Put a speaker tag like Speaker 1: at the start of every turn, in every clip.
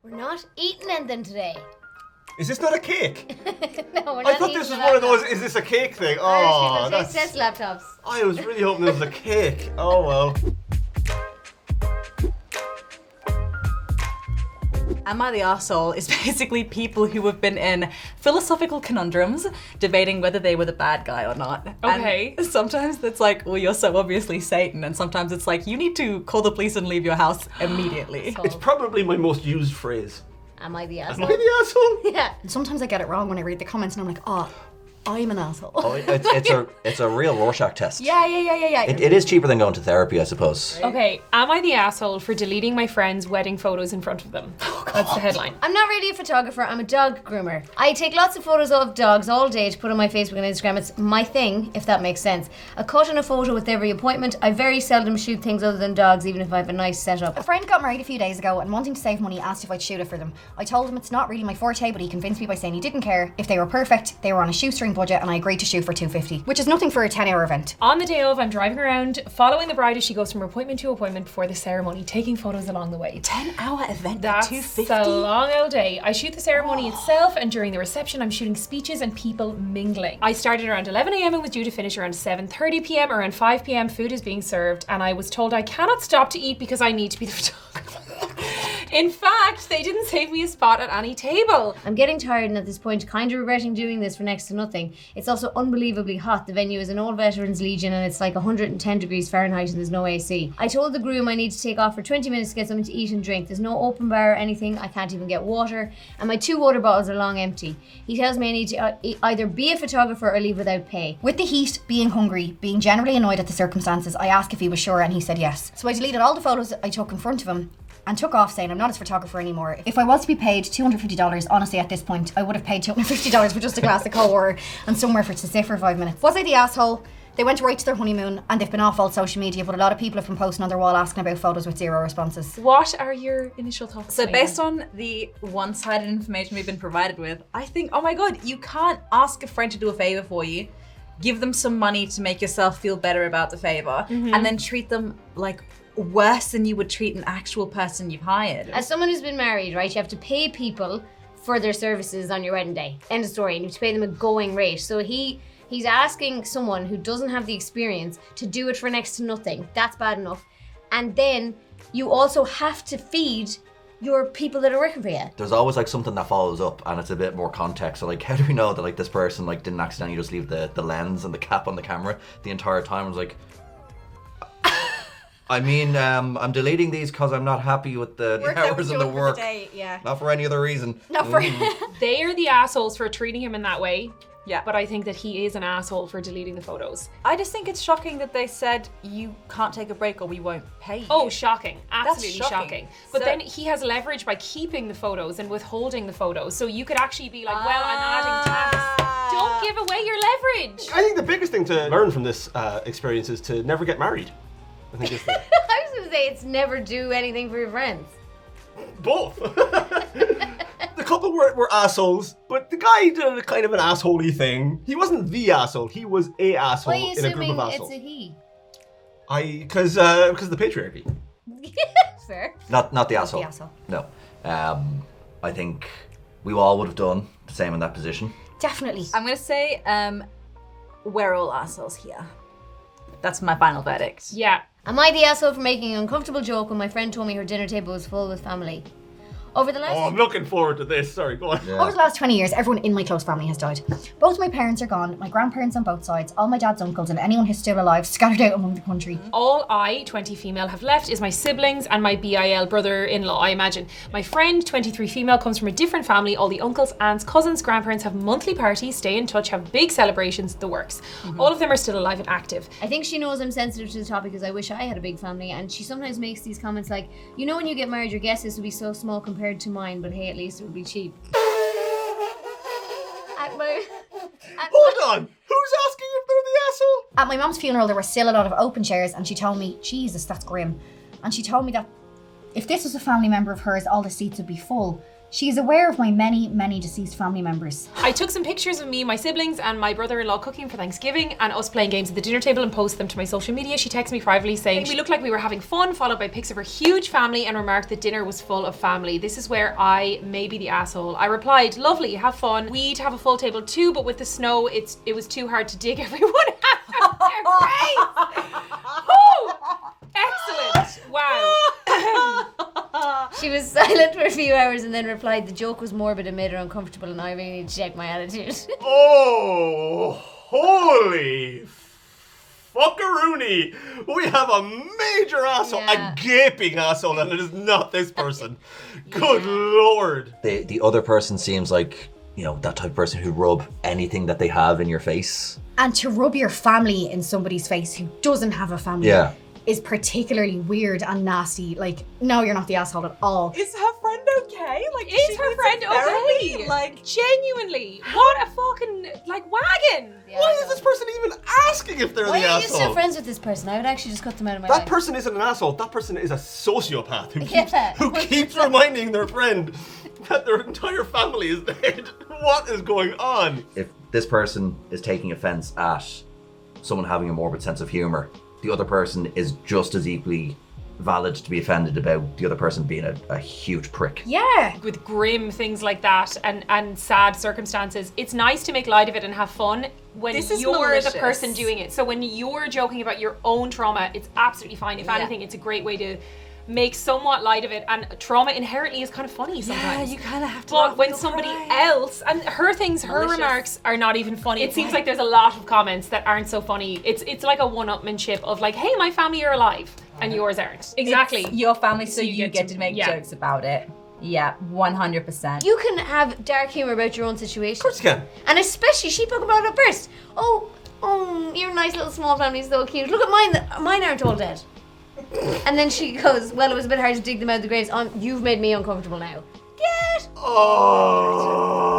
Speaker 1: We're not eating anything today.
Speaker 2: Is this not a cake?
Speaker 1: No, we're not
Speaker 2: I thought
Speaker 1: eating
Speaker 2: this was
Speaker 1: a
Speaker 2: one of
Speaker 1: laptop.
Speaker 2: those, is this a cake thing?
Speaker 1: Irish
Speaker 2: Oh,
Speaker 1: people
Speaker 2: that's...
Speaker 1: taste test laptops.
Speaker 2: I was really hoping it was a cake. Oh well.
Speaker 3: Am I the Arsehole is basically people who have been in philosophical conundrums debating whether they were the bad guy or not.
Speaker 4: Okay.
Speaker 3: And sometimes it's like, well, you're so obviously Satan, and sometimes it's like, you need to call the police and leave your house immediately.
Speaker 2: It's probably my most used phrase.
Speaker 1: Am I the
Speaker 2: Am
Speaker 1: asshole?
Speaker 2: I the asshole?
Speaker 1: Yeah.
Speaker 5: Sometimes I get it wrong when I read the comments and I'm like, oh, I'm an asshole.
Speaker 6: Oh, it's a real Rorschach test.
Speaker 5: Yeah.
Speaker 6: It is cheaper than going to therapy, I suppose.
Speaker 4: Okay, am I the asshole for deleting my friends' wedding photos in front of them? That's the headline.
Speaker 1: I'm not really a photographer, I'm a dog groomer. I take lots of photos of dogs all day to put on my Facebook and Instagram. It's my thing, if that makes sense. A cut and a photo with every appointment. I very seldom shoot things other than dogs, even if I have a nice setup.
Speaker 5: A friend got married a few days ago and wanting to save money asked if I'd shoot it for them. I told him it's not really my forte, but he convinced me by saying he didn't care. If they were perfect, they were on a shoestring budget, and I agreed to shoot for $250, which is nothing for a 10-hour event.
Speaker 4: On the day of, I'm driving around, following the bride as she goes from appointment to appointment before the ceremony, taking photos along the way.
Speaker 3: 10-hour event
Speaker 4: That's
Speaker 3: for $250?
Speaker 4: a long old day. I shoot the ceremony itself, and during the reception, I'm shooting speeches and people mingling. I started around 11 a.m. and was due to finish around 7:30 p.m. Around 5 p.m. food is being served, and I was told I cannot stop to eat because I need to be the photographer. In fact, they didn't save me a spot at any table.
Speaker 1: I'm getting tired and at this point kind of regretting doing this for next to nothing. It's also unbelievably hot. The venue is an old veterans legion and it's like 110 degrees Fahrenheit and there's no AC. I told the groom I need to take off for 20 minutes to get something to eat and drink. There's no open bar or anything. I can't even get water. And my 2 water bottles are long empty. He tells me I need to either be a photographer or leave without pay.
Speaker 5: With the heat, being hungry, being generally annoyed at the circumstances, I asked if he was sure and he said yes. So I deleted all the photos I took in front of him and took off saying I'm not his photographer anymore. If I was to be paid $250, honestly at this point, I would have paid $250 for just a glass of cold water and somewhere for to sit for 5 minutes. Was I the asshole? They went right to their honeymoon and they've been off all social media, but a lot of people have been posting on their wall asking about photos with 0 responses.
Speaker 4: What are your initial thoughts?
Speaker 3: So based on the one-sided information we've been provided with, I think, oh my god, you can't ask a friend to do a favor for you, give them some money to make yourself feel better about the favor, and then treat them like worse than you would treat an actual person you've hired.
Speaker 1: As someone who's been married, right, you have to pay people for their services on your wedding day. End of story. And you have to pay them a going rate. So he's asking someone who doesn't have the experience to do it for next to nothing. That's bad enough. And then you also have to feed your people that are working for you.
Speaker 6: There's always like something that follows up and it's a bit more context. So like, how do we know that like this person like didn't accidentally just leave the lens and the cap on the camera the entire time? I was like, I mean, I'm deleting these because I'm not happy with the hours and the work.
Speaker 5: Yeah.
Speaker 6: Not for any other reason.
Speaker 5: Not for
Speaker 4: They are the assholes for treating him in that way.
Speaker 3: Yeah.
Speaker 4: But I think that he is an asshole for deleting the photos.
Speaker 3: I just think it's shocking that they said you can't take a break or we won't pay you.
Speaker 4: Oh, shocking. Absolutely
Speaker 3: shocking.
Speaker 4: shocking. But
Speaker 3: So-
Speaker 4: then he has leverage by keeping the photos and withholding the photos. So you could actually be like, well, I'm adding tax. Don't give away your leverage.
Speaker 2: I think the biggest thing to learn from this experience is to never get married. I think it's the...
Speaker 1: I was gonna say it's never do anything for your friends.
Speaker 2: Both. The couple were assholes, but the guy did a kind of an asshole-y thing. He wasn't the asshole, he was a asshole
Speaker 1: Why are you
Speaker 2: in a group
Speaker 1: assuming
Speaker 2: of
Speaker 1: it's
Speaker 2: assholes.
Speaker 1: a he?
Speaker 2: Because of the patriarchy.
Speaker 1: Fair.
Speaker 6: Not the asshole.
Speaker 5: the asshole.
Speaker 6: No. I think we all would have done the same in that position.
Speaker 5: Definitely.
Speaker 3: I'm gonna say, we're all assholes here. That's my final verdict.
Speaker 4: Yeah.
Speaker 1: Am I the asshole for making an uncomfortable joke when my friend told me her dinner table was full with family? Over the last...
Speaker 2: Oh, I'm looking forward to this. Sorry, go on.
Speaker 5: Over the last 20 years, everyone in my close family has died. Both my parents are gone, my grandparents on both sides, all my dad's uncles and anyone who's still alive scattered out among the country.
Speaker 4: All I, 20 female, have left is my siblings and my BIL brother-in-law, I imagine. My friend, 23 female, comes from a different family. All the uncles, aunts, cousins, grandparents have monthly parties, stay in touch, have big celebrations, the works. All of them are still alive and active.
Speaker 1: I think she knows I'm sensitive to the topic because I wish I had a big family, and she sometimes makes these comments like, you know when you get married your guest list will be so small compared to mine, but hey, at least it would be cheap.
Speaker 2: Hold on! Who's asking if they're the asshole?
Speaker 5: At my mum's funeral, there were still a lot of open chairs, and she told me, Jesus, that's grim. And she told me that if this was a family member of hers, all the seats would be full. She is aware of my many, many deceased family members.
Speaker 4: I took some pictures of me, my siblings, and my brother-in-law cooking for Thanksgiving and us playing games at the dinner table and posted them to my social media. She texted me privately saying we looked like we were having fun, followed by pics of her huge family and remarked that dinner was full of family. This is where I may be the asshole. I replied, lovely, have fun. We'd have a full table too, but with the snow, it was too hard to dig everyone out of their face. Excellent. Wow.
Speaker 1: She was silent for a few hours and then replied, the joke was morbid and made her uncomfortable and I really need to check my attitude.
Speaker 2: Oh, holy fuckaroony. We have a major asshole,
Speaker 1: Yeah.
Speaker 2: a gaping asshole, and it is not this person. Good lord.
Speaker 6: The other person seems like, you know, that type of person who rub anything that they have in your face.
Speaker 5: And to rub your family in somebody's face who doesn't have a family is particularly weird and nasty. Like, no, you're not the asshole at all.
Speaker 3: Is her friend okay? Like,
Speaker 4: Is
Speaker 3: she
Speaker 4: her
Speaker 3: needs
Speaker 4: friend
Speaker 3: therapy?
Speaker 4: okay?
Speaker 3: Like,
Speaker 4: Genuinely, what a fucking, wagon.
Speaker 1: Yeah,
Speaker 2: Why
Speaker 1: I
Speaker 2: is
Speaker 1: know.
Speaker 2: this person even asking if they're
Speaker 1: Why
Speaker 2: the
Speaker 1: are you still
Speaker 2: asshole?
Speaker 1: friends with this person? I would actually just cut them out of my
Speaker 2: That
Speaker 1: life.
Speaker 2: person isn't an asshole. That person is a sociopath who
Speaker 1: Yeah.
Speaker 2: keeps reminding their friend that their entire family is dead. What is going on?
Speaker 6: If this person is taking offense at someone having a morbid sense of humor, the other person is just as equally valid to be offended about the other person being a huge prick.
Speaker 5: Yeah.
Speaker 4: With grim things like that and sad circumstances, it's nice to make light of it and have fun when
Speaker 3: This is
Speaker 4: you're
Speaker 3: malicious.
Speaker 4: the person doing it. So when you're joking about your own trauma, it's absolutely fine. If anything, it's a great way to make somewhat light of it, and trauma inherently is kind of funny sometimes.
Speaker 3: you kind of have to.
Speaker 4: But when somebody else, and her
Speaker 3: Malicious.
Speaker 4: remarks are not even funny. It seems like there's a lot of comments that aren't so funny. It's like a one-upmanship of like, hey, my family are alive and yours aren't. Exactly.
Speaker 3: It's your family, so
Speaker 4: So you
Speaker 3: you
Speaker 4: get
Speaker 3: get
Speaker 4: to-
Speaker 3: to make
Speaker 4: yeah.
Speaker 3: jokes about it. Yeah, 100%.
Speaker 1: You can have dark humor about your own situation.
Speaker 2: Of course you can.
Speaker 1: And especially, she spoke about it first. Oh, your nice little small family is so cute. Look at mine. Mine aren't all dead. And then she goes, well, it was a bit hard to dig them out of the graves. You've made me uncomfortable now. Get.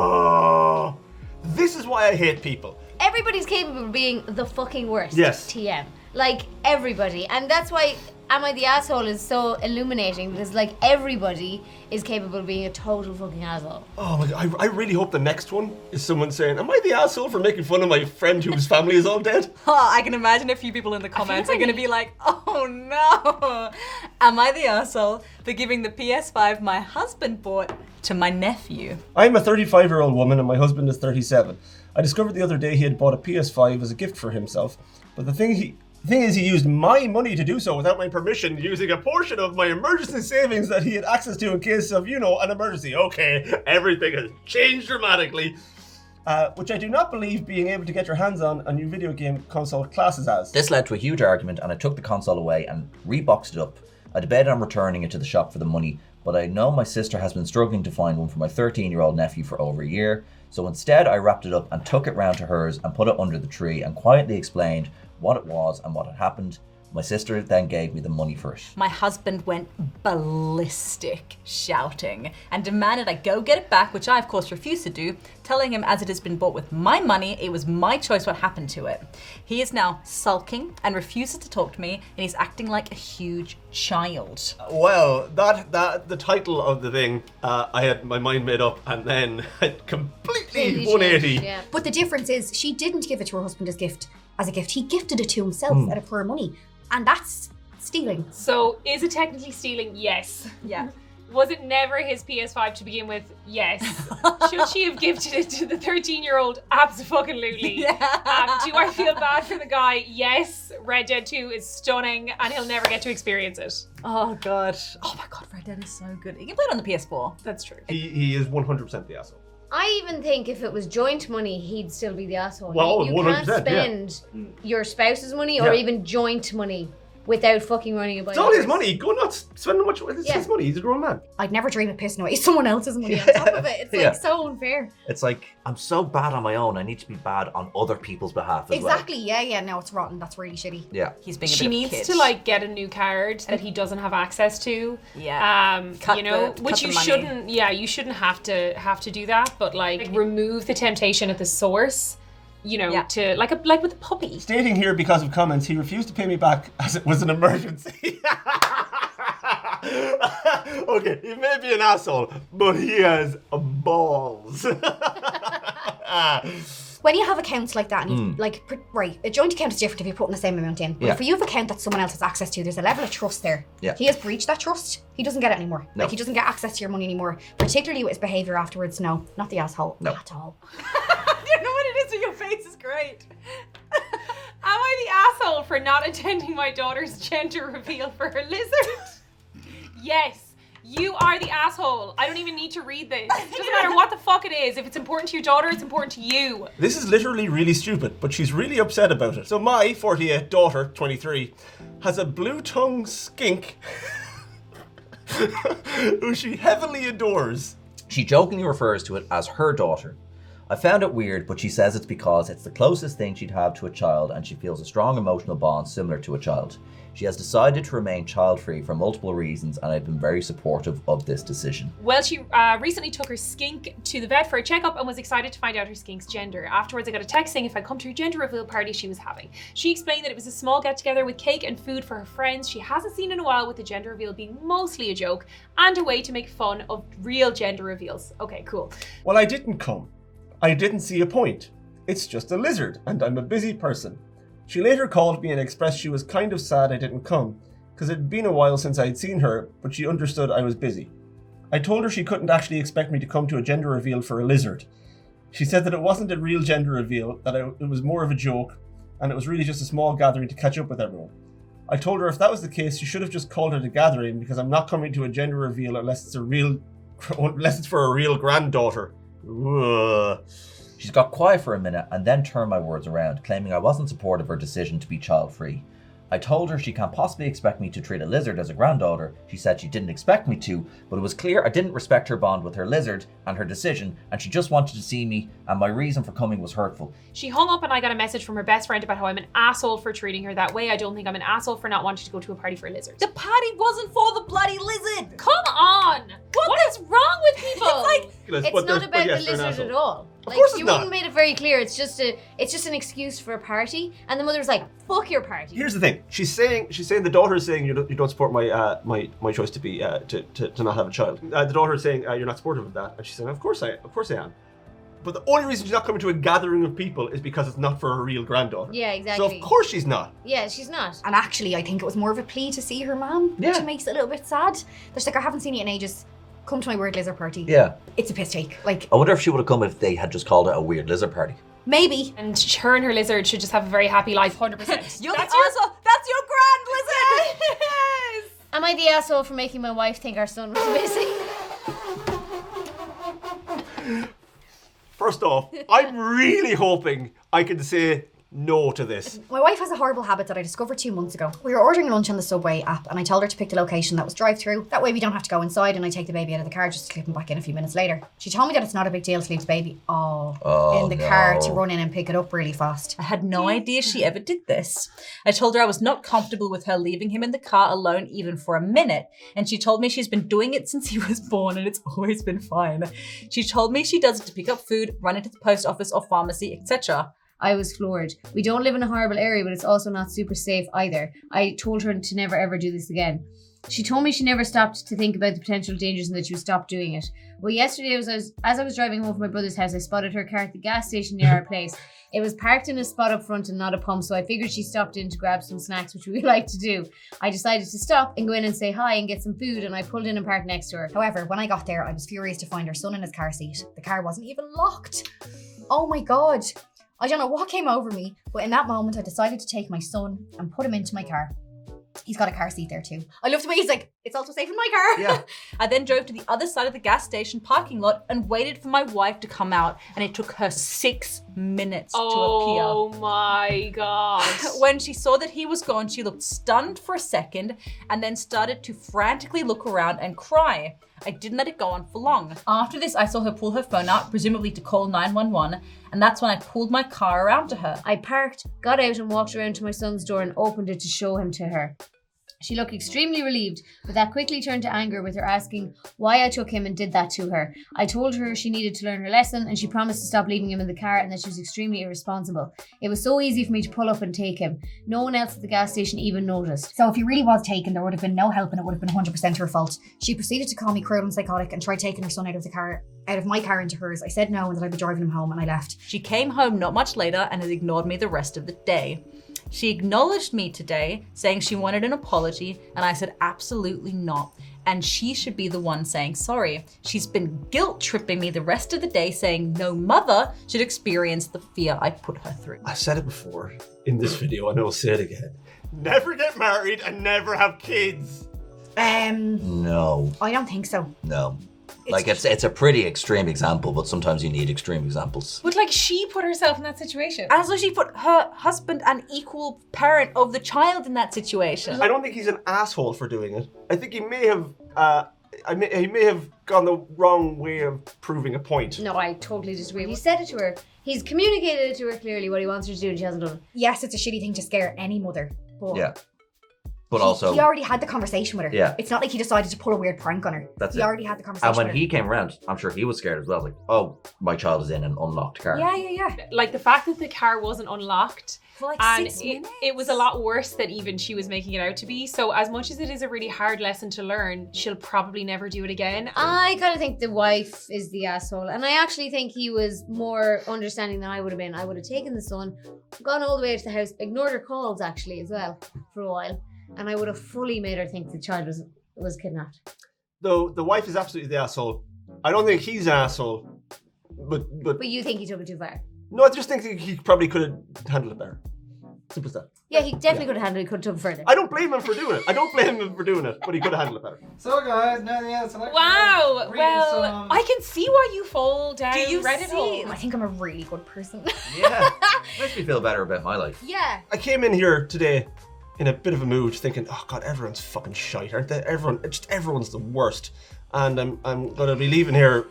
Speaker 2: Oh. This is why I hate people.
Speaker 1: Everybody's capable of being the fucking worst.
Speaker 2: Yes.
Speaker 1: TM. Like, everybody. And that's why Am I the Asshole is so illuminating, because, like, everybody is capable of being a total fucking asshole.
Speaker 2: Oh my god, I really hope the next one is someone saying, am I the asshole for making fun of my friend whose family is all dead?
Speaker 3: Oh, I can imagine a few people in the comments are going to be like, oh no, am I the asshole for giving the PS5 my husband bought to my nephew?
Speaker 2: I'm a 35-year-old woman and my husband is 37. I discovered the other day he had bought a PS5 as a gift for himself, but the thing is he used my money to do so without my permission, using a portion of my emergency savings that he had access to in case of, you know, an emergency. Okay, everything has changed dramatically. Which I do not believe being able to get your hands on a new video game console classes as.
Speaker 6: This led to a huge argument and I took the console away and reboxed it up. I debated on returning it to the shop for the money, but I know my sister has been struggling to find one for my 13-year-old nephew for over a year, so instead I wrapped it up and took it round to hers and put it under the tree and quietly explained what it was and what had happened. My sister then gave me the money for it.
Speaker 3: My husband went ballistic, shouting, and demanded I go get it back, which I of course refused to do, telling him as it has been bought with my money, it was my choice what happened to it. He is now sulking and refuses to talk to me, and he's acting like a huge child.
Speaker 2: Well, the title of the thing, I had my mind made up and then completely 180.
Speaker 1: Yeah.
Speaker 5: But the difference is she didn't give it to her husband as a gift. He gifted it to himself out of her money. And that's stealing.
Speaker 4: So, is it technically stealing? Yes.
Speaker 3: Yeah.
Speaker 4: Was it never his PS5 to begin with? Yes. Should she have gifted it to the 13-year-old? Absolutely.
Speaker 3: Yeah.
Speaker 4: Do I feel bad for the guy? Yes. Red Dead 2 is stunning and he'll never get to experience it.
Speaker 3: Oh god. Oh my god, Red Dead is so good. You can play it on the PS4.
Speaker 4: That's true.
Speaker 2: He is 100% the asshole.
Speaker 1: I even think if it was joint money, he'd still be the asshole.
Speaker 2: Well,
Speaker 1: you
Speaker 2: 100%,
Speaker 1: can't spend your spouse's money or
Speaker 2: Yeah.
Speaker 1: even joint money without fucking running about
Speaker 2: It's all his money. Go nuts. Spend how much. It's his money. He's a grown man.
Speaker 5: I'd never dream of pissing away someone else's money on top of it. It's
Speaker 6: Yeah.
Speaker 5: like so unfair.
Speaker 6: It's like, I'm so bad on my own, I need to be bad on other people's behalf as
Speaker 5: Exactly, yeah, no, it's rotten. That's really shitty.
Speaker 6: well. Yeah.
Speaker 3: He's being a
Speaker 4: She
Speaker 3: bit
Speaker 4: needs
Speaker 3: of a kid.
Speaker 4: to like get a new card that he doesn't have access to.
Speaker 3: Yeah. Cut
Speaker 4: you know,
Speaker 3: the-
Speaker 4: which
Speaker 3: cut
Speaker 4: you
Speaker 3: the money.
Speaker 4: shouldn't. Yeah, you shouldn't have to do that. But like, remove the temptation at the source. You know,
Speaker 3: Yeah.
Speaker 4: to like with a puppy.
Speaker 2: Stating here because of comments, he refused to pay me back as it was an emergency. Okay, he may be an asshole, but he has balls.
Speaker 5: When you have accounts like that, and you, right, a joint account is different if you're putting the same amount in. But if you have an account that someone else has access to, there's a level of trust there.
Speaker 6: Yeah.
Speaker 5: He has breached that trust. He doesn't get it anymore.
Speaker 6: No.
Speaker 5: Like, he doesn't get access to your money anymore. Particularly with his behaviour afterwards. No, not the asshole.
Speaker 6: No.
Speaker 5: At all.
Speaker 3: You know what it is, but your face is great.
Speaker 4: Am I the asshole for not attending my daughter's gender reveal for her lizard? Yes. You are the asshole. I don't even need to read this. It doesn't matter what the fuck it is. If it's important to your daughter, it's important to you.
Speaker 2: This is literally really stupid, but she's really upset about it. So my 48 daughter, 23, has a blue-tongued skink who she heavily adores.
Speaker 6: She jokingly refers to it as her daughter. I found it weird, but she says it's because it's the closest thing she'd have to a child and she feels a strong emotional bond similar to a child. She has decided to remain child-free for multiple reasons, and I've been very supportive of this decision.
Speaker 4: Well, she recently took her skink to the vet for a checkup and was excited to find out her skink's gender. Afterwards, I got a text saying if I'd come to her gender reveal party she was having. She explained that it was a small get-together with cake and food for her friends she hasn't seen in a while, with the gender reveal being mostly a joke and a way to make fun of real gender reveals. Okay, cool.
Speaker 2: Well, I didn't come. I didn't see a point. It's just a lizard, and I'm a busy person. She later called me and expressed she was kind of sad I didn't come, because it had been a while since I'd seen her, but she understood I was busy. I told her she couldn't actually expect me to come to a gender reveal for a lizard. She said that it wasn't a real gender reveal, that it was more of a joke, and it was really just a small gathering to catch up with everyone. I told her if that was the case, she should have just called it a gathering, because I'm not coming to a gender reveal unless it's for a real granddaughter. Ugh.
Speaker 6: She's got quiet for a minute and then turned my words around, claiming I wasn't supportive of her decision to be child-free. I told her she can't possibly expect me to treat a lizard as a granddaughter. She said she didn't expect me to, but it was clear I didn't respect her bond with her lizard and her decision, and she just wanted to see me, and my reason for coming was hurtful.
Speaker 4: She hung up and I got a message from her best friend about how I'm an asshole for treating her that way. I don't think I'm an asshole for not wanting to go to a party for a lizard.
Speaker 3: The party wasn't for the bloody lizard.
Speaker 4: Come on! What is wrong with people?
Speaker 1: It's not about the lizard at all.
Speaker 2: Of course it's
Speaker 1: you
Speaker 2: not.
Speaker 1: wouldn't made it very clear. It's just an excuse for a party, and the mother was like, "Fuck your party."
Speaker 2: Here's the thing. She's saying the daughter is saying you don't support my choice to be to not have a child. The daughter is saying you're not supportive of that, and she's saying of course I am. But the only reason she's not coming to a gathering of people is because it's not for her real granddaughter.
Speaker 1: Yeah, exactly.
Speaker 2: So of course she's not.
Speaker 1: Yeah, she's not.
Speaker 5: And actually, I think it was more of a plea to see her mum, which makes it a little bit sad. There's like, I haven't seen you in ages. Come to my weird lizard party.
Speaker 6: Yeah.
Speaker 5: It's a piss take. Like,
Speaker 6: I wonder if she would have come if they had just called it a weird lizard party.
Speaker 5: maybe.
Speaker 4: And her and her lizard should just have a very happy life, 100%.
Speaker 3: That's your grand lizard.
Speaker 4: Yes!
Speaker 1: Am I the asshole for making my wife think our son was missing?
Speaker 2: First off, I'm really hoping I can say no to this.
Speaker 5: My wife has a horrible habit that I discovered 2 months ago. We were ordering lunch on the Subway app and I told her to pick the location that was drive-through. That way we don't have to go inside and I take the baby out of the car just to slip him back in a few minutes later. She told me that it's not a big deal to leave the baby in the car to run in and pick it up really fast.
Speaker 3: I had no idea she ever did this. I told her I was not comfortable with her leaving him in the car alone even for a minute. And she told me she's been doing it since he was born and it's always been fine. She told me she does it to pick up food, run into the post office or pharmacy, etc.
Speaker 1: I was floored. We don't live in a horrible area, but it's also not super safe either. I told her to never ever do this again. She told me she never stopped to think about the potential dangers and that she would stop doing it. Well, yesterday, as I was driving home from my brother's house, I spotted her car at the gas station near our place. It was parked in a spot up front and not a pump, so I figured she stopped in to grab some snacks, which we like to do. I decided to stop and go in and say hi and get some food, and I pulled in and parked next to her.
Speaker 5: However, when I got there, I was furious to find her son in his car seat. The car wasn't even locked. Oh my God. I don't know what came over me, but in that moment I decided to take my son and put him into my car. He's got a car seat there too. I love the way he's like, it's also safe in my car.
Speaker 2: Yeah.
Speaker 3: I then drove to the other side of the gas station parking lot and waited for my wife to come out, and it took her 6 minutes to appear.
Speaker 4: Oh my God.
Speaker 3: When she saw that he was gone, she looked stunned for a second and then started to frantically look around and cry. I didn't let it go on for long. After this, I saw her pull her phone out, presumably to call 911, and that's when I pulled my car around to her.
Speaker 1: I parked, got out and walked around to my son's door and opened it to show him to her. She looked extremely relieved, but that quickly turned to anger with her asking why I took him and did that to her. I told her she needed to learn her lesson and she promised to stop leaving him in the car and that she was extremely irresponsible. It was so easy for me to pull up and take him. No one else at the gas station even noticed.
Speaker 5: So if he really was taken, there would have been no help and it would have been 100% her fault. She proceeded to call me cruel and psychotic and tried taking her son out of my car into hers. I said no and that I'd be driving him home and I left.
Speaker 3: She came home not much later and has ignored me the rest of the day. She acknowledged me today, saying she wanted an apology, and I said absolutely not. And she should be the one saying sorry. She's been guilt-tripping me the rest of the day, saying no mother should experience the fear I put her through.
Speaker 2: I said it before in this video, and I will say it again. Never get married and never have kids.
Speaker 6: No.
Speaker 5: I don't think so.
Speaker 6: No. Like, it's a pretty extreme example, but sometimes you need extreme examples.
Speaker 4: But like, she put herself in that situation.
Speaker 3: And so she put her husband and equal parent of the child in that situation.
Speaker 2: I don't think he's an asshole for doing it. I think he may have he may have gone the wrong way of proving a point.
Speaker 1: No, I totally disagree. He said it to her. He's communicated it to her clearly what he wants her to do and she hasn't done it.
Speaker 5: Yes, it's a shitty thing to scare any mother. But
Speaker 6: Yeah. But also,
Speaker 5: he already had the conversation with her.
Speaker 6: Yeah.
Speaker 5: It's not like he decided to pull a weird prank on her.
Speaker 6: That's
Speaker 5: he
Speaker 6: it.
Speaker 5: already had the conversation
Speaker 6: and when
Speaker 5: with her.
Speaker 6: he came around, I'm sure he was scared as well. Like, oh, my child is in an unlocked car.
Speaker 5: Yeah.
Speaker 4: Like, the fact that the car wasn't unlocked
Speaker 3: For like
Speaker 4: and
Speaker 3: 6 minutes.
Speaker 4: it was a lot worse than even she was making it out to be. So as much as it is a really hard lesson to learn, she'll probably never do it again.
Speaker 1: I kind of think the wife is the asshole, and I actually think he was more understanding than I would have been. I would have taken the son, gone all the way to the house, ignored her calls actually as well for a while, and I would have fully made her think the child was kidnapped.
Speaker 2: Though the wife is absolutely the asshole. I don't think he's an asshole, but
Speaker 1: But you think he took it too far?
Speaker 2: no, I just think he probably could have handled it better. Simple as that.
Speaker 1: Yeah, he definitely could have handled it. Could have took it further.
Speaker 2: I don't blame him for doing it. I don't blame him for doing it, but he could have handled it better.
Speaker 7: So guys, now the answer.
Speaker 4: Wow. Well, I can see why you fall down
Speaker 3: Do you
Speaker 4: Reddit
Speaker 3: see?
Speaker 4: hole.
Speaker 5: I think I'm a really good person.
Speaker 6: Yeah. Makes me feel better about my life.
Speaker 1: Yeah.
Speaker 2: I came in here today in a bit of a mood, thinking, oh god, everyone's fucking shite, aren't they? Everyone's the worst, and I'm gonna be leaving here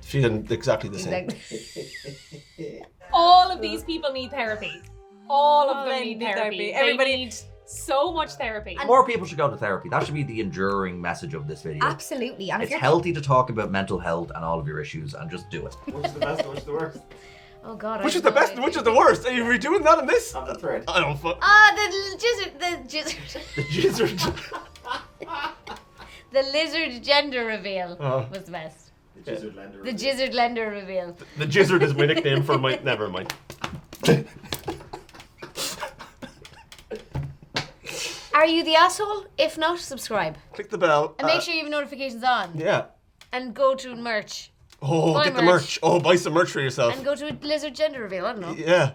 Speaker 2: feeling exactly the same.
Speaker 1: Exactly.
Speaker 4: All of these people need therapy. All of them
Speaker 3: they
Speaker 4: need
Speaker 3: need
Speaker 4: therapy.
Speaker 3: therapy.
Speaker 4: They
Speaker 3: Everybody-
Speaker 4: need so much therapy.
Speaker 6: More people should go to therapy. That should be the enduring message of this video.
Speaker 5: Absolutely. And if
Speaker 6: It's
Speaker 5: you're
Speaker 6: healthy to talk about mental health and all of your issues and just do it.
Speaker 2: Which is the best, which is the worst?
Speaker 1: Oh god.
Speaker 2: Which is the best, which is the worst? Are you redoing that in this?
Speaker 7: On the thread.
Speaker 2: I don't fuck.
Speaker 1: The gizzard.
Speaker 2: The gizzard.
Speaker 1: The lizard gender reveal
Speaker 2: Oh.
Speaker 1: was the best.
Speaker 7: The Gizzard Lender.
Speaker 1: The gizzard lender reveal.
Speaker 2: The gizzard is my nickname for my. Never mind.
Speaker 1: Are you the asshole? If not, subscribe.
Speaker 2: Click the bell.
Speaker 1: And make sure you have notifications on.
Speaker 2: Yeah.
Speaker 1: And go to merch.
Speaker 2: Oh,
Speaker 1: Buy
Speaker 2: get the
Speaker 1: merch.
Speaker 2: merch. Oh, buy some merch for yourself.
Speaker 1: And go to a lizard gender reveal. I don't know.
Speaker 2: Yeah.